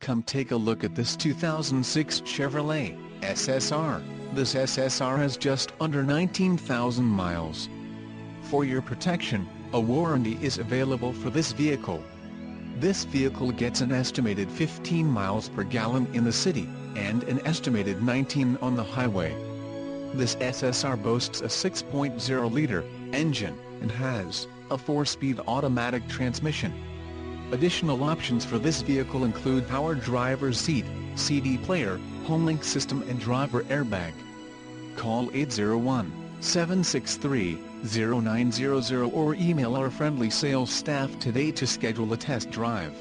Come take a look at this 2006 Chevrolet SSR. This SSR has just under 19,000 miles. For your protection, a warranty is available for this vehicle. This vehicle gets an estimated 15 miles per gallon in the city, and an estimated 19 on the highway. This SSR boasts a 6.0-liter engine, and has a 4-speed automatic transmission. Additional options for this vehicle include power driver's seat, CD player, HomeLink system and driver airbag. Call 801-763-0900 or email our friendly sales staff today to schedule a test drive.